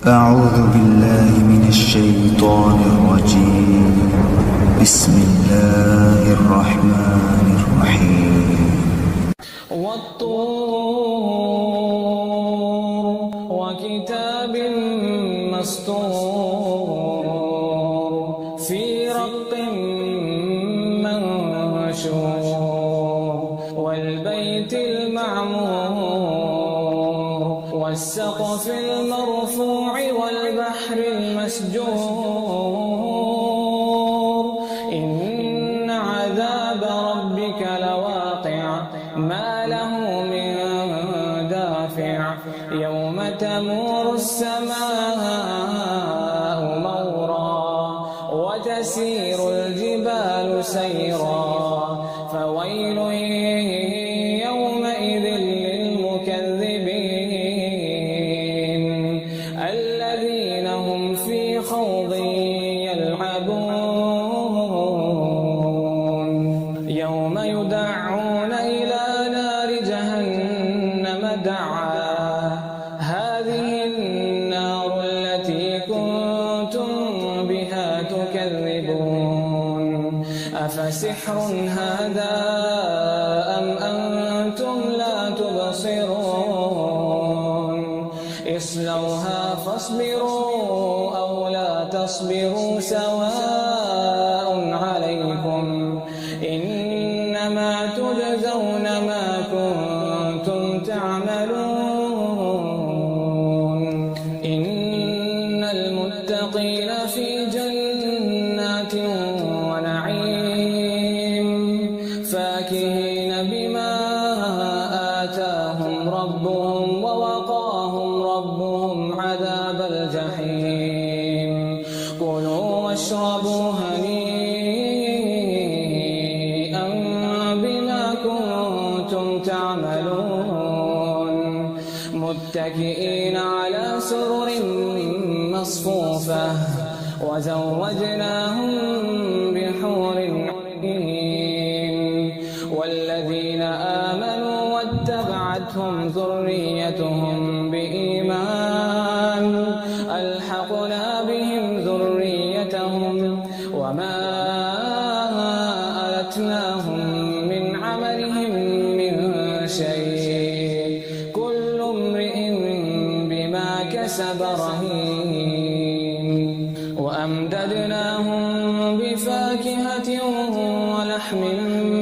أعوذ بالله من الشيطان الرجيم. بسم الله الرحمن الرحيم. والطور وكتاب مسطور في رق منشور والبيت المعمور والسقف المرفوع والبحر المسجور إن عذاب ربك لواقع ما له من دافع يوم تمور السماء مورا وتسير الجبال سيرا فويل يومئذ للمكذبين الذين هم في خوض يلعبون يوم يدعون إلى نار جهنم دعا هذه النار التي كنتم بها تكذبون أفسحر هذا أم أنتم لا تبصرون اصلوها فاصبروا أو لا تصبروا سواء عليكم إنما تجزون ما كنتم تعملون إن المتقين في جنات ونعيم فاكهين بما آتاهم ربهم ووقاهم ربهم عذاب الجحيم كلوا واشربوا هنيئا بما كنتم تعملون متكئين على سرر مصفوفة وزوجناهم بحور عين والذين آمنوا واتبعتهم ذريتهم بإيمان ألحقنا بهم ذريتهم وما ألتناهم من عملهم من شيء كل امرئ بما كسب رهين وأمددناهم بفاكهة ولحم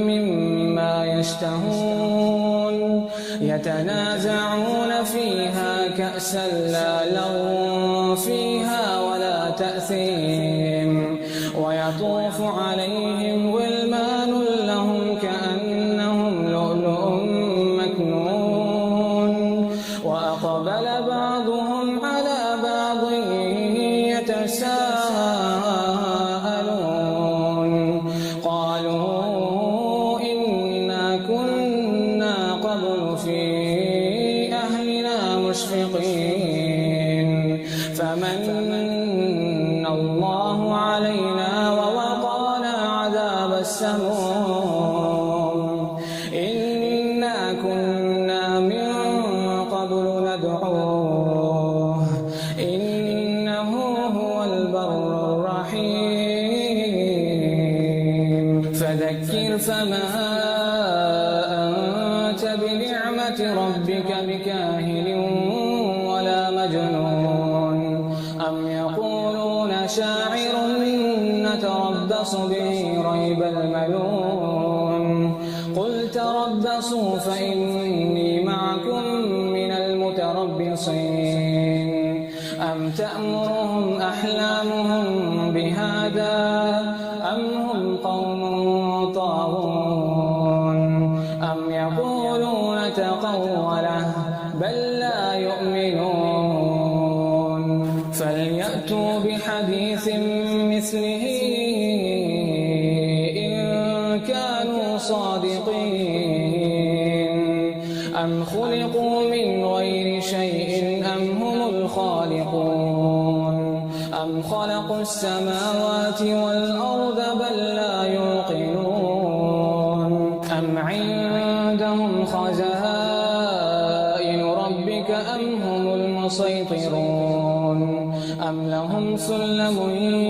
مما يشتهون يتنازعون فيها كأسا لا لغو فيها ولا تأثيم ويطوف عليهم ولمان لهم كأنهم لؤلؤ مكنون وأقبل بعضهم على بعض يتساءلون قالوا إنا كنا قبل في أهلنا مشفقين فمن الله علينا ووقانا عذاب السموم إنا كنا من قبل ندعوه إنه هو البر الرحيم فذكر فما أنت بنعمة ربك بكاهن ولا مجنون أم يقولون شاعر نتربص به ريب المنون قل تربصوا فإني معكم من المتربصين أم تأمرهم أحلامهم بهذا أم هم قوم طاغون أم يقولون تقوله بل لا يؤمنون فليأتوا بحديث مثله إن كانوا صادقين أم خلقوا من غير شيء أم هم الخالقون أم خلقوا السماوات والأرض بل لا يوقنون أم عندهم خزائن ربك أم هم المسيطرون أم لهم سلم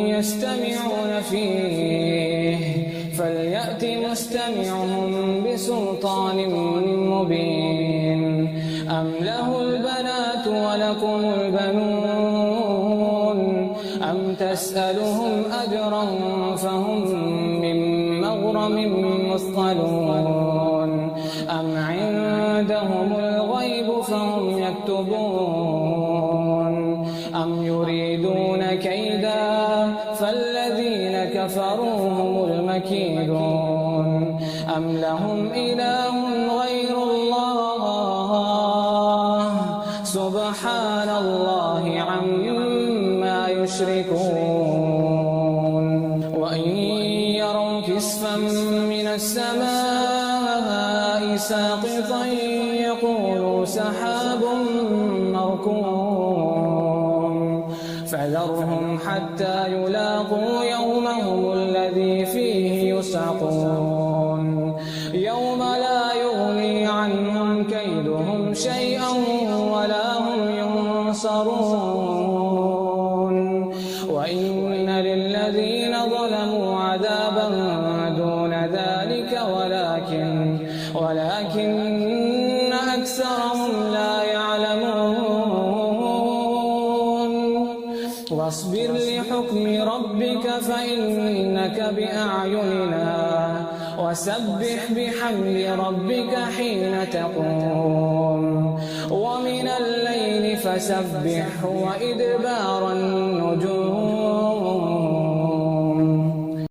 يستمعون فيه فليأت مستمعهم بسلطان مبين أم له البنات ولكم البنون أم تسألهم أجرا فهم من مغرم مثقلون أم عندهم الغيب فهم يكتبون أم يريدون كيدا فالذين كفروا هم المكيدون أم لهم إله غير الله سبحان الله عما يشركون وإن يروا كسفا من السماء ساقطا يقولوا سحاب مركوم فذرهم حتى يلاقوا يومهم الذي فيه يسعقون يوم لا يغني عنهم كيدهم شيئا ولا هم ينصرون وإن للذين ظلموا عذابا دون ذلك ولكن أكثرهم لا يعلمون واصبر لحكم ربك فإنك بأعيننا وسبح بحمد ربك حين تقوم ومن الليل فسبح وإدبار النجوم